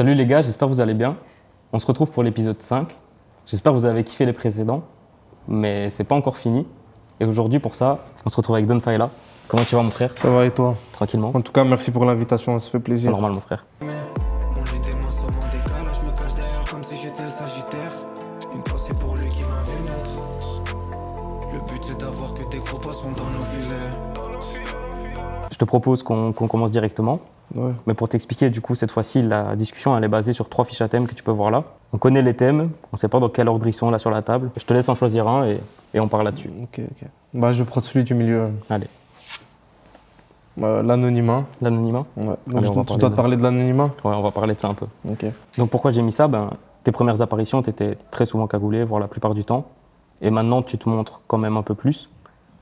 Salut les gars, j'espère que vous allez bien. On se retrouve pour l'épisode 5. J'espère que vous avez kiffé les précédents, mais c'est pas encore fini. Et aujourd'hui, pour ça, on se retrouve avec Don Faila. Comment tu vas, mon frère? Ça va et toi? Tranquillement. En tout cas, merci pour l'invitation, ça fait C'est plaisir. normal, mon frère. Je te propose qu'on commence directement. Ouais. Mais pour t'expliquer, du coup, cette fois-ci, la discussion, elle est basée sur 3 fiches à thèmes que tu peux voir là. On connaît les thèmes, on ne sait pas dans quel ordre ils sont là sur la table. Je te laisse en choisir un et on parle là-dessus. Ok. Bah, je prends celui du milieu. Allez. L'anonymat. L'anonymat? Ouais. Allez, Donc, tu dois te parler de l'anonymat? Ouais, on va parler de ça un peu. Ok. Donc pourquoi j'ai mis ça? Tes premières apparitions, tu étais très souvent cagoulé, voire la plupart du temps. Et maintenant, tu te montres quand même un peu plus.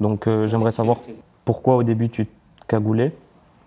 Donc j'aimerais savoir pourquoi au début tu te cagoulais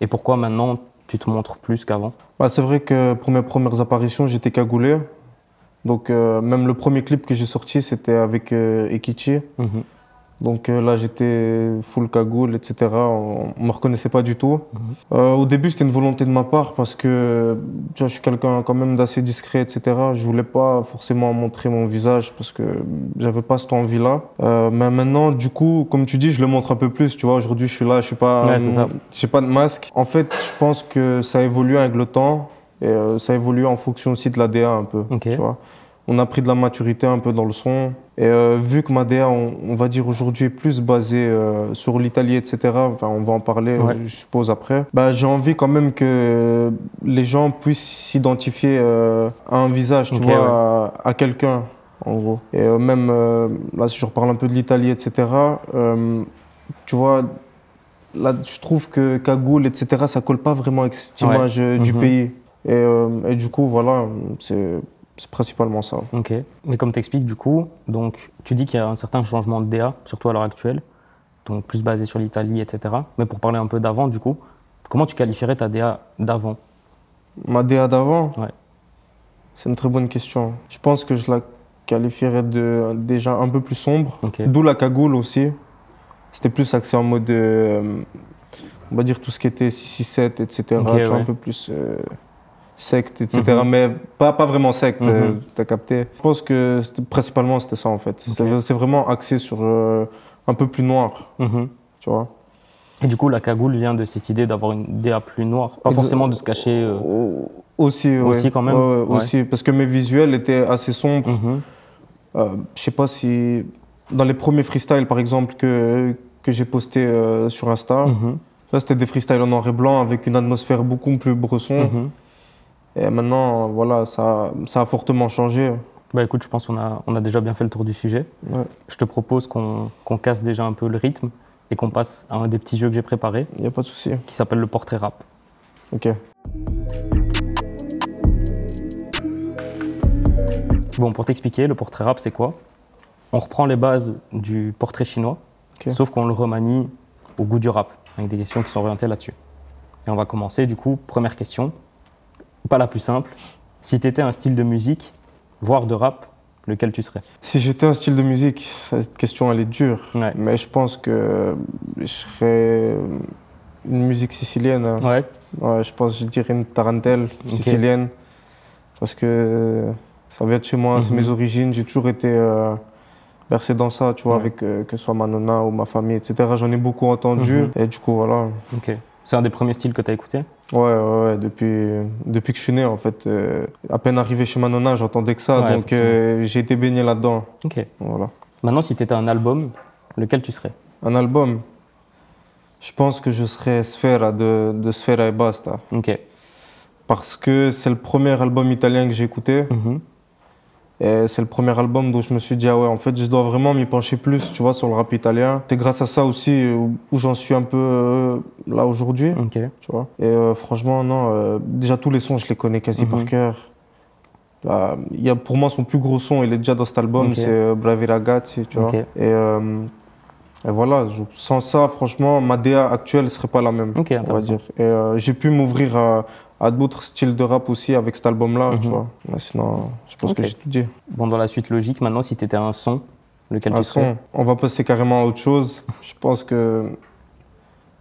et pourquoi maintenant tu te montres plus qu'avant. Bah, c'est vrai que pour mes premières apparitions, j'étais cagoulé. Donc même le premier clip que j'ai sorti, c'était avec Ekichi. Donc là, j'étais full cagoule, etc. On ne me reconnaissait pas du tout. Au début, c'était une volonté de ma part parce que tu vois, je suis quelqu'un quand même d'assez discret, etc. Je ne voulais pas forcément montrer mon visage parce que j'avais pas cette envie-là. Mais maintenant, du coup, comme tu dis, je le montre un peu plus. Tu vois, aujourd'hui, je suis là, je suis pas, Ouais, c'est ça. j'ai pas de masque. En fait, je pense que ça évolue avec le temps et ça évolue en fonction aussi de la DA un peu. Ok. Tu vois. On a pris de la maturité un peu dans le son. Et vu que ma DA, on va dire aujourd'hui, est plus basée sur l'Italie, etc., enfin, on va en parler, Ouais. je suppose, après, bah, j'ai envie quand même que les gens puissent s'identifier à un visage, tu Ok, vois, à quelqu'un, en gros. Et même, là, si je reparle un peu de l'Italie, etc., tu vois, là, je trouve que cagoule, etc., ça colle pas vraiment avec cette image du pays. Et du coup, voilà, c'est principalement ça. Ok. Mais comme tu expliques, du coup, donc, tu dis qu'il y a un certain changement de DA, surtout à l'heure actuelle, donc plus basé sur l'Italie, etc. Mais pour parler un peu d'avant, du coup, comment tu qualifierais ta DA d'avant? Ma DA d'avant? Ouais. C'est une très bonne question. Je pense que je la qualifierais de déjà un peu plus sombre. Ok. D'où la cagoule aussi. C'était plus axé en mode, on va dire tout ce qui était 667, etc. Ok, tu vois, ouais. un peu plus secte, etc. Mais pas vraiment secte, t'as capté. Je pense que principalement c'était ça en fait. Ok. C'est vraiment axé sur un peu plus noir, tu vois. Et du coup, la cagoule vient de cette idée d'avoir une DA plus noire, pas forcément de se cacher. Aussi, Aussi quand même. Ouais, aussi, parce que mes visuels étaient assez sombres. Je sais pas si dans les premiers freestyles par exemple que j'ai postés sur Insta, là c'était des freestyles en noir et blanc avec une atmosphère beaucoup plus bresson. Et maintenant, voilà, ça a fortement changé. Bah écoute, je pense qu'on a déjà bien fait le tour du sujet. Ouais. Je te propose qu'on casse déjà un peu le rythme et qu'on passe à un des petits jeux que j'ai préparés Il n'y a pas de souci. qui s'appelle le portrait rap. Ok. Bon, pour t'expliquer, le portrait rap, c'est quoi? On reprend les bases du portrait chinois, sauf qu'on le remanie au goût du rap, avec des questions qui sont orientées là-dessus. Et on va commencer, du coup, première question, pas la plus simple. Si tu étais un style de musique, voire de rap, lequel tu serais? Si j'étais un style de musique, cette question elle est dure, Ouais. mais je pense que je serais une musique sicilienne. Hein. Ouais. Ouais, je pense que je dirais une tarentelle sicilienne, parce que ça vient de chez moi, c'est mes origines, j'ai toujours été bercé dans ça, tu vois, avec que ce soit ma nonna ou ma famille, etc. J'en ai beaucoup entendu, et du coup, voilà. Ok. C'est un des premiers styles que tu as écouté? Ouais, depuis que je suis né, en fait. À peine arrivé chez ma nonna, j'entendais que ça, donc j'ai été baigné là-dedans. Ok. Voilà. Maintenant, si tu étais un album, lequel tu serais? Un album, je pense que je serais Sfera de Sfera et Basta. Ok. Parce que c'est le premier album italien que j'ai écouté. Et c'est le premier album dont je me suis dit, ah ouais, en fait, je dois vraiment m'y pencher plus, tu vois, sur le rap italien. C'est grâce à ça aussi où j'en suis un peu là aujourd'hui, tu vois. Et franchement, non, déjà tous les sons, je les connais quasi par cœur. Là, pour moi, son plus gros son, il est déjà dans cet album, c'est Bravi Ragazzi, tu vois. Et voilà, sans ça, franchement, ma DA actuelle ne serait pas la même, on va dire. Et j'ai pu m'ouvrir à d'autres styles de rap aussi avec cet album-là, tu vois. Mais sinon, je pense que j'ai tout dit. Bon, dans la suite logique, maintenant, si tu étais un son, lequel tu serais? On va passer carrément à autre chose. Je pense que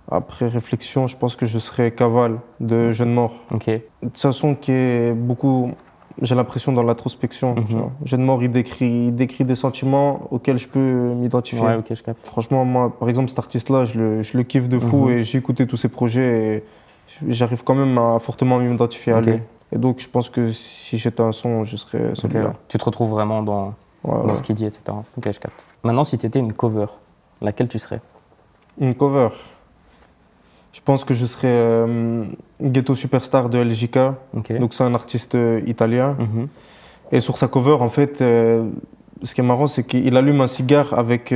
Après réflexion, je pense que je serais Cavale de Jeune Mort. Ok. C'est un son qui est beaucoup, j'ai l'impression, dans l'introspection. Jeune Mort, il décrit des sentiments auxquels je peux m'identifier. Ouais, ok, je capte. Franchement, moi, par exemple, cet artiste-là, je le kiffe de fou et j'ai écouté tous ses projets et j'arrive quand même à fortement m'identifier à lui. Et donc, je pense que si j'étais un son, je serais celui-là. Tu te retrouves vraiment dans ce qu'il dit, etc. Ok, je capte. Maintenant, si tu étais une cover, laquelle tu serais? Une cover. Je pense que je serais Ghetto Superstar de LJK. Donc, c'est un artiste italien. Et sur sa cover, en fait, ce qui est marrant, c'est qu'il allume un cigare avec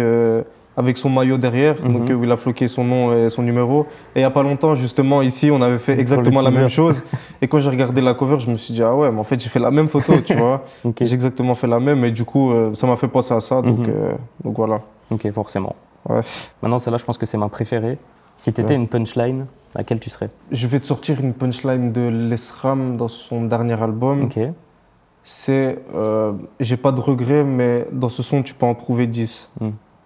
son maillot derrière, donc où il a floqué son nom et son numéro. Et il n'y a pas longtemps, justement, ici, on avait fait exactement la même chose. Et quand j'ai regardé la cover, je me suis dit, ah ouais, mais en fait, j'ai fait la même photo, tu vois. J'ai exactement fait la même et du coup, ça m'a fait penser à ça. Donc voilà. Ok, forcément. Ouais. Maintenant, celle-là, je pense que c'est ma préférée. Si tu étais une punchline, laquelle tu serais? Je vais te sortir une punchline de Lesram dans son dernier album. C'est j'ai pas de regrets, mais dans ce son, tu peux en trouver 10.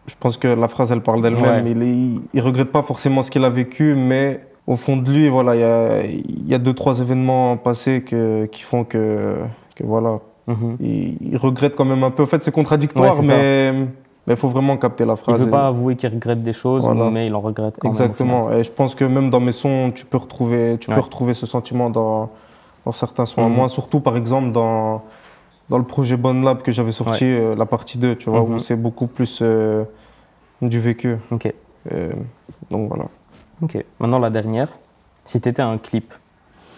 Je pense que la phrase, elle parle d'elle-même. Il regrette pas forcément ce qu'il a vécu, mais au fond de lui, voilà, il y a 2-3 événements passés qui font que voilà, il regrette quand même un peu. En fait, c'est contradictoire, mais il faut vraiment capter la phrase. Il veut pas avouer qu'il regrette des choses, mais il en regrette quand même. Exactement. Et je pense que même dans mes sons, tu peux retrouver ce sentiment dans certains sons à moi. Surtout, par exemple, dans le projet Bonne Lab que j'avais sorti, la partie 2, tu vois, où c'est beaucoup plus du vécu. Donc voilà. Ok. Maintenant, la dernière. Si tu étais un clip,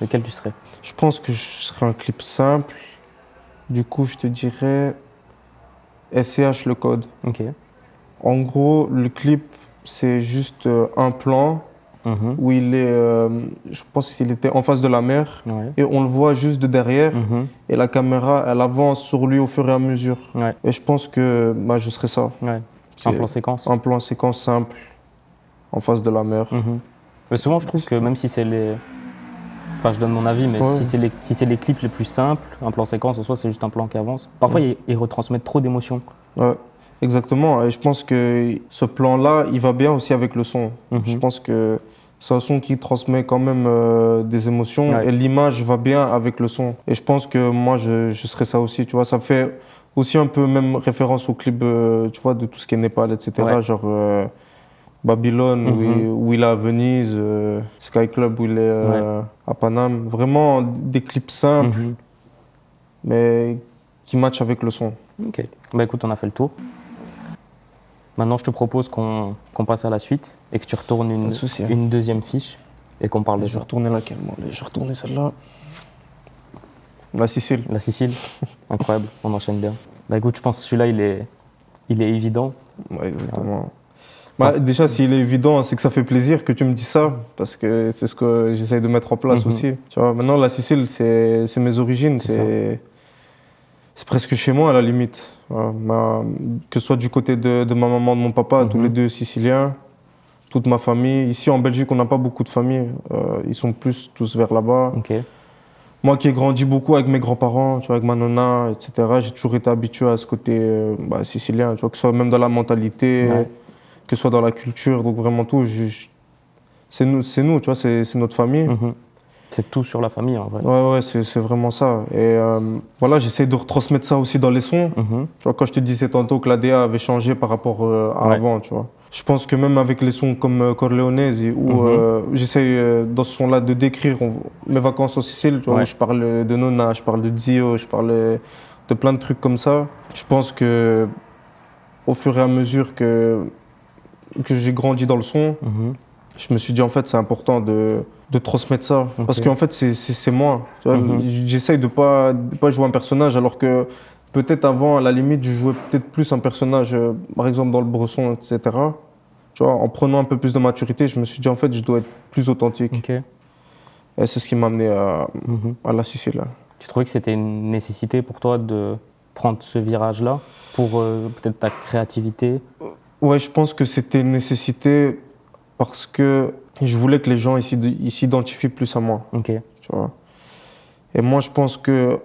lequel tu serais? Je pense que je serais un clip simple. Du coup, je te dirais SCH Le Code. En gros, le clip, c'est juste un plan où il est, je pense qu'il était en face de la mer et on le voit juste de derrière et la caméra, elle avance sur lui au fur et à mesure. Et je pense que je serais ça. Un plan séquence. Un plan séquence simple en face de la mer. Mais souvent, je trouve que même si c'est les... Enfin, je donne mon avis, mais si c'est les clips les plus simples, un plan séquence, en soi, c'est juste un plan qui avance. Parfois, ils retransmettent trop d'émotions. Ouais, exactement. Et je pense que ce plan-là, il va bien aussi avec le son. Je pense que c'est un son qui transmet quand même des émotions et l'image va bien avec le son. Et je pense que moi, je serais ça aussi, tu vois. Ça fait aussi un peu même référence au clip, tu vois, de tout ce qui est Népal, etc. Genre Babylone, où il est à Venise, Sky Club, où il est à Paname. Vraiment des clips simples, mais qui matchent avec le son. Ok. Bah écoute, on a fait le tour. Maintenant, je te propose qu'on passe à la suite et que tu retournes une deuxième fiche et qu'on parle de ça. Je vais retourner laquelle, moi? Je vais retourner celle-là. La Sicile. La Sicile. Incroyable, on enchaîne bien. Bah écoute, je pense que celui-là, il est évident. Ouais, exactement. Déjà, s'il est évident, c'est que ça fait plaisir que tu me dises ça, parce que c'est ce que j'essaye de mettre en place aussi. Tu vois, maintenant, la Sicile, c'est mes origines, c'est presque chez moi à la limite. Que ce soit du côté de ma maman, de mon papa, tous les deux siciliens, toute ma famille. Ici en Belgique, on n'a pas beaucoup de familles, ils sont plus tous vers là-bas. Moi qui ai grandi beaucoup avec mes grands-parents, tu vois, avec ma nonna, etc., j'ai toujours été habitué à ce côté sicilien, tu vois, que ce soit même dans la mentalité, que ce soit dans la culture, donc vraiment tout. C'est nous, tu vois, c'est notre famille. C'est tout sur la famille, en vrai. Ouais, c'est vraiment ça. Et voilà, j'essaie de retransmettre ça aussi dans les sons. Tu vois, quand je te disais tantôt que l'ADA avait changé par rapport à avant, tu vois. Je pense que même avec les sons comme Corleonese, où j'essaie dans ce son-là de décrire mes vacances en Sicile, tu vois, où je parle de Nonna, je parle de Zio, je parle de plein de trucs comme ça. Je pense que au fur et à mesure que j'ai grandi dans le son, je me suis dit en fait c'est important de transmettre ça. Parce qu'en fait c'est moi. J'essaye de pas jouer un personnage alors que peut-être avant à la limite je jouais peut-être plus un personnage, par exemple dans le Bresson, etc. Tu vois, en prenant un peu plus de maturité, je me suis dit en fait je dois être plus authentique. Et c'est ce qui m'a amené à la Sicile. Tu trouvais que c'était une nécessité pour toi de prendre ce virage-là pour peut-être ta créativité? Ouais, je pense que c'était une nécessité parce que je voulais que les gens ils s'identifient plus à moi. Tu vois. Et moi, je pense que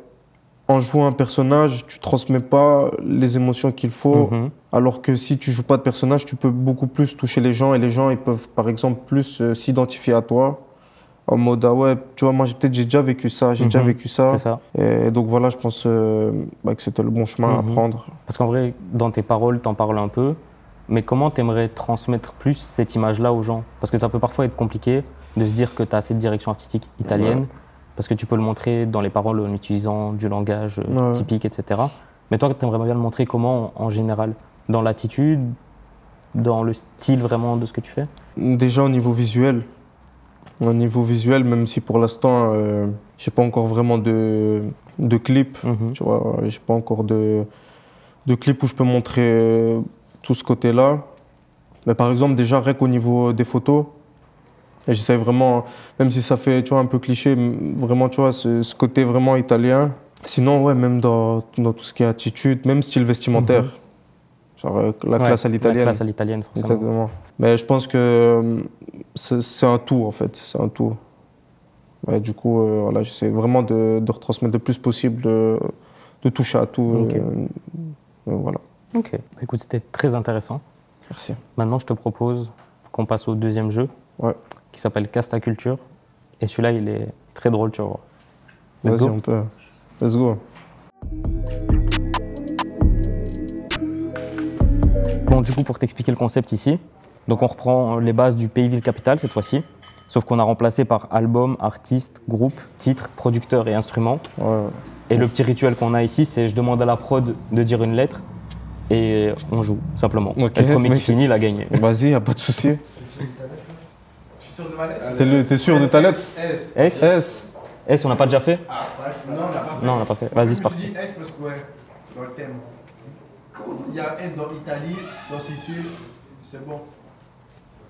En jouant un personnage, tu transmets pas les émotions qu'il faut. Alors que si tu joues pas de personnage, tu peux beaucoup plus toucher les gens et les gens ils peuvent par exemple plus s'identifier à toi. En mode, ah ouais, tu vois, moi j'ai déjà vécu ça, j'ai déjà vécu ça. C'est ça. Et donc voilà, je pense que c'était le bon chemin à prendre. Parce qu'en vrai, dans tes paroles, t'en parles un peu, mais comment t'aimerais transmettre plus cette image-là aux gens? Parce que ça peut parfois être compliqué de se dire que tu as cette direction artistique italienne, parce que tu peux le montrer dans les paroles en utilisant du langage typique, etc. Mais toi, tu aimerais bien le montrer comment en général? Dans l'attitude, dans le style vraiment de ce que tu fais? Déjà au niveau visuel. Au niveau visuel, même si pour l'instant, j'ai pas encore vraiment de clip, tu vois, j'ai pas encore de clip où je peux montrer tout ce côté-là. Mais par exemple, déjà, rien qu'au niveau des photos, et j'essaie vraiment, même si ça fait, tu vois, un peu cliché, vraiment, tu vois, ce côté vraiment italien. Sinon, ouais, même dans tout ce qui est attitude, même style vestimentaire. Genre la classe à l'italienne. La classe à l'italienne, forcément. Exactement. Mais je pense que c'est un tout, en fait. C'est un tout. Ouais, du coup, voilà, j'essaie vraiment de retransmettre le plus possible, de toucher à tout. Voilà. Ok. Écoute, c'était très intéressant. Merci. Maintenant, je te propose qu'on passe au deuxième jeu, qui s'appelle Casse ta culture. Et celui-là, il est très drôle, tu vas voir. Vas-y, on peut. Let's go. Bon, du coup, pour t'expliquer le concept ici, donc on reprend les bases du pays, ville, capitale cette fois-ci, sauf qu'on a remplacé par album, artiste, groupe, titre, producteur et instrument. Et le petit rituel qu'on a ici, c'est je demande à la prod de dire une lettre et on joue, simplement. Et le premier qui finit, il a gagné. Vas-y, y a pas de souci. T'es sûr de ta lettre? S. S. S, on n'a pas déjà fait? Non, on n'a pas fait. Vas-y, c'est parti. Je dis S parce que, ouais, dans le thème. Il y a S dans Italie, dans Sicile, c'est bon.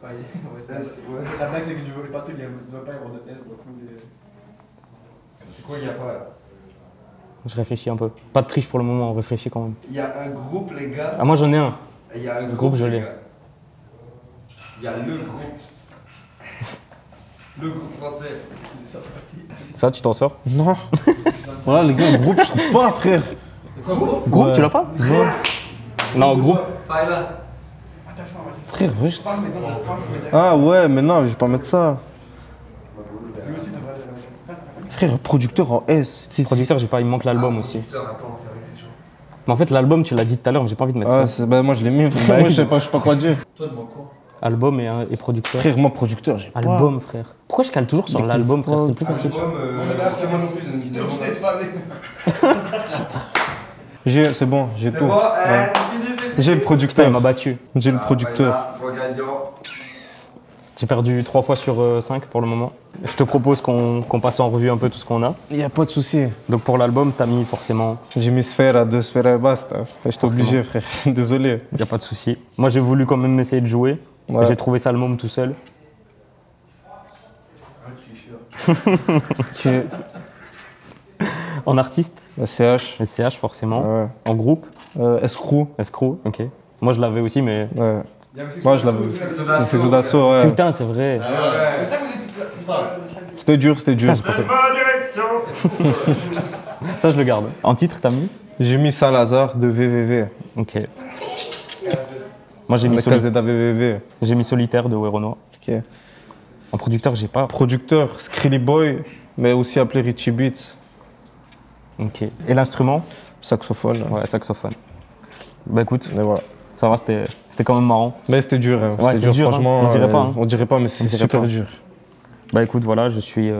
S, ouais. La blague, c'est que tu veux pas tout, il ne doit pas y avoir de S dans tous les. C'est quoi, il n'y a pas? Je réfléchis un peu. Pas de triche pour le moment, on réfléchit quand même. Il y a un groupe, les gars. Ah, moi j'en ai un. Il y a un groupe, je l'ai. Il y a le groupe. Le groupe français. Ça, tu t'en sors? Non. Voilà, les gars, groupe, je trouve pas, frère. Groupe, ouais. Tu l'as pas? Non. Non, groupe. Frère, juste. Ah ouais, mais non, je vais pas mettre ça. Frère, producteur en S. Producteur, j'ai pas, il me manque l'album aussi. Mais en fait, l'album, tu l'as dit tout à l'heure, mais j'ai pas envie de mettre ça. Bah, moi, je l'ai mis. Moi, je sais pas quoi dire. Toi, tu manques quoi? Album et producteur. Frère, moi, producteur, j'ai pas. Album, frère. Pourquoi je cale toujours sur l'album, frère? C'est plus facile. C'est bon, j'ai tout. Bon, J'ai le producteur. Il m'a battu. J'ai le producteur. J'ai perdu 3 fois sur 5 pour le moment. Je te propose qu'on passe en revue un peu tout ce qu'on a. Il n'y a pas de souci. Donc pour l'album, t'as mis forcément... J'ai mis Sphera, 2 Sphera et basta. J'étais obligé, frère. Désolé. Il n'y a pas de souci. Moi, j'ai voulu quand même essayer de jouer. Ouais. J'ai trouvé ça le môme tout seul. En artiste? SCH. SCH, forcément. Ouais. En groupe? Escrew. Escrew, ok. Moi, je l'avais aussi, mais... Ouais. Moi, je l'avais. C'est tout d'assaut, ouais. Putain, c'est vrai. C'était dur, c'était dur. Putain, ça, je le garde. En titre, t'as mis? J'ai mis Saint-Lazare de VVV. Ok. Moi, j'ai mis VVV. J'ai mis Solitaire de Weronois. Ok. En producteur, j'ai pas. Producteur, Skrilly Boy, mais aussi appelé Richie Beats. Ok. Et l'instrument? Saxophone. Ouais, saxophone. Bah écoute, mais voilà. Ça va, c'était quand même marrant. Mais c'était dur, hein. Ouais, c'était dur, franchement. Hein. On dirait pas. Hein. On dirait pas, mais c'est super dur. Bah écoute, voilà, je suis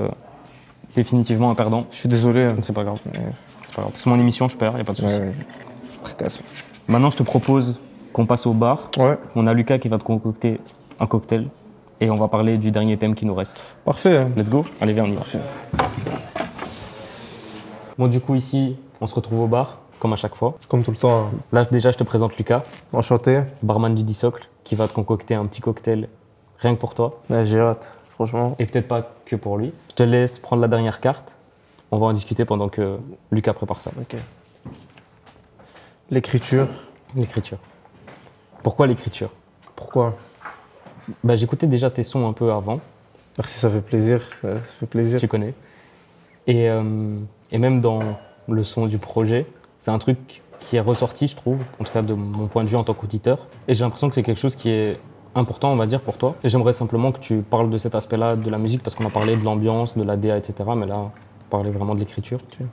définitivement un perdant. Je suis désolé. Hein. C'est pas grave. C'est pas grave. C'est mon émission, je perds, y a pas de souci. Maintenant, je te propose qu'on passe au bar. Ouais. On a Lucas qui va te concocter un cocktail et on va parler du dernier thème qui nous reste. Parfait. Hein. Let's go. Allez, viens, on y va. Parfait. Bon, du coup, ici, on se retrouve au bar. Comme à chaque fois. Comme tout le temps. Là, déjà, je te présente Lucas. Enchanté. Barman du 10 Socle, qui va te concocter un petit cocktail rien que pour toi. Ouais, j'ai hâte, franchement. Et peut-être pas que pour lui. Je te laisse prendre la dernière carte. On va en discuter pendant que Lucas prépare ça. Ok. L'écriture. L'écriture. Pourquoi l'écriture? Pourquoi? Bah, j'écoutais déjà tes sons un peu avant. Merci, ça fait plaisir. Ça fait plaisir. Tu connais. Et même dans le son du projet. C'est un truc qui est ressorti, je trouve, en tout cas de mon point de vue en tant qu'auditeur. Et j'ai l'impression que c'est quelque chose qui est important, on va dire, pour toi. Et j'aimerais simplement que tu parles de cet aspect-là de la musique, parce qu'on a parlé de l'ambiance, de la DA, etc. Mais là, on parlait vraiment de l'écriture. Okay.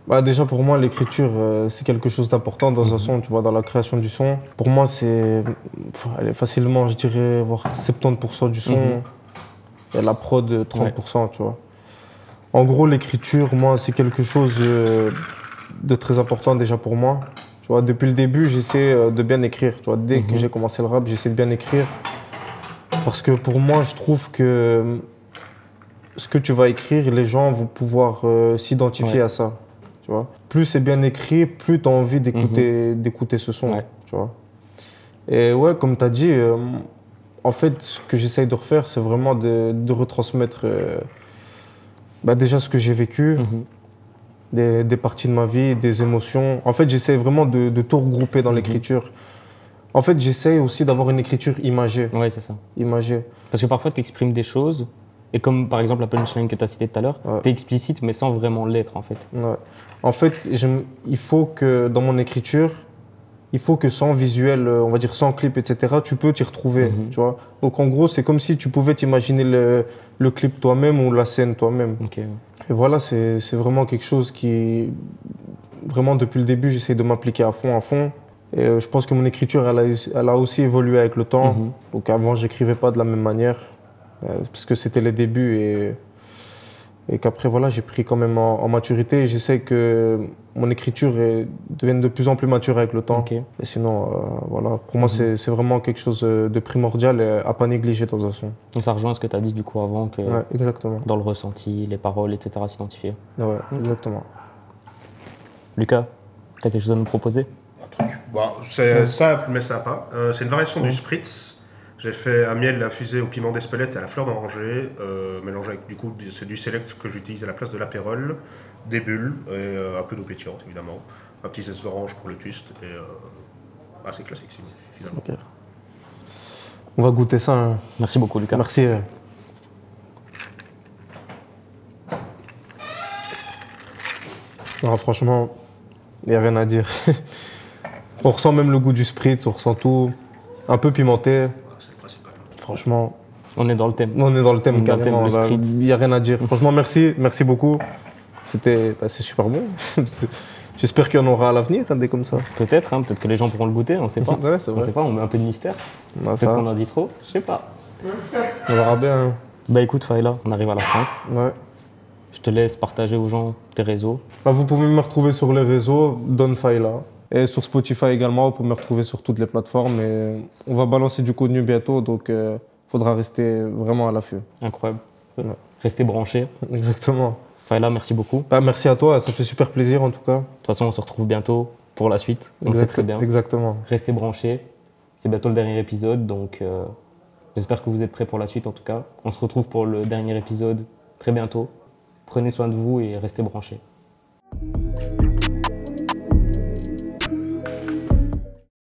Bah déjà pour moi l'écriture c'est quelque chose d'important dans un son, tu vois, dans la création du son. Pour moi c'est facilement je dirais voire 70% du son et la prod 30%, tu vois. En gros l'écriture moi c'est quelque chose de très important déjà pour moi. Tu vois, depuis le début j'essaie de bien écrire, tu vois, dès que j'ai commencé le rap j'essaie de bien écrire parce que pour moi je trouve que ce que tu vas écrire les gens vont pouvoir s'identifier à ça. Tu vois. Plus c'est bien écrit, plus tu as envie d'écouter ce son. Tu vois. Et ouais, comme tu as dit, en fait, ce que j'essaye de refaire, c'est vraiment de retransmettre déjà ce que j'ai vécu, des parties de ma vie, des émotions. En fait, j'essaie vraiment de tout regrouper dans l'écriture. En fait, j'essaie aussi d'avoir une écriture imagée. Oui, c'est ça. Imagée. Parce que parfois, tu exprimes des choses, et comme par exemple la punchline que tu as citée tout à l'heure, tu es explicite, mais sans vraiment l'être, en fait. Ouais. En fait, il faut que dans mon écriture, il faut que sans visuel, on va dire sans clip, etc., tu peux t'y retrouver, tu vois. Donc en gros, c'est comme si tu pouvais t'imaginer le clip toi-même ou la scène toi-même. Okay. Et voilà, c'est vraiment quelque chose qui, vraiment depuis le début, j'essaie de m'appliquer à fond. Et je pense que mon écriture, elle a aussi évolué avec le temps. Donc avant, j'écrivais pas de la même manière, parce que c'était les débuts et qu'après, voilà, j'ai pris quand même en maturité et j'essaie que mon écriture devienne de plus en plus mature avec le temps. Okay. Et sinon, voilà, pour moi, c'est vraiment quelque chose de primordial et à pas négliger dans un son. Et ça rejoint ce que tu as dit du coup avant, que exactement. Dans le ressenti, les paroles, etc., s'identifier. Ouais, exactement. Lucas, tu as quelque chose à nous proposer? Un truc, c'est simple mais sympa. C'est une variation du spritz. J'ai fait un miel, la fusée au piment d'Espelette et à la fleur d'oranger, mélangé avec c'est du select que j'utilise à la place de l'apérole, des bulles et un peu d'eau pétillante évidemment, un petit zeste d'orange pour le twist et assez classique finalement. Okay. On va goûter ça. Hein. Merci beaucoup Lucas. Merci. Non, franchement, il n'y a rien à dire. On ressent même le goût du spritz, on ressent tout, un peu pimenté. Franchement, on est dans le thème. On est dans le thème carrément. Il n'y a rien à dire. Franchement, merci beaucoup. C'est super bon. J'espère qu'il y en aura à l'avenir, des comme ça. Peut-être, peut-être que les gens pourront le goûter, on ne sait pas. Ouais, c'est vrai. On sait pas, on met un peu de mystère. Peut-être qu'on en dit trop, je sais pas. On verra bien. Bah écoute Faïla, on arrive à la fin. Ouais. Je te laisse partager aux gens tes réseaux. Vous pouvez me retrouver sur les réseaux, Don Faïla. Et sur Spotify également, vous pouvez me retrouver sur toutes les plateformes. Et on va balancer du contenu bientôt, donc il faudra rester vraiment à l'affût. Incroyable. Ouais. Restez branchés. Exactement. Faïla, merci beaucoup. Merci à toi, ça fait super plaisir en tout cas. De toute façon, on se retrouve bientôt pour la suite. On sait très bien. Exactement. Restez branchés. C'est bientôt le dernier épisode, donc j'espère que vous êtes prêts pour la suite en tout cas. On se retrouve pour le dernier épisode très bientôt. Prenez soin de vous et restez branchés.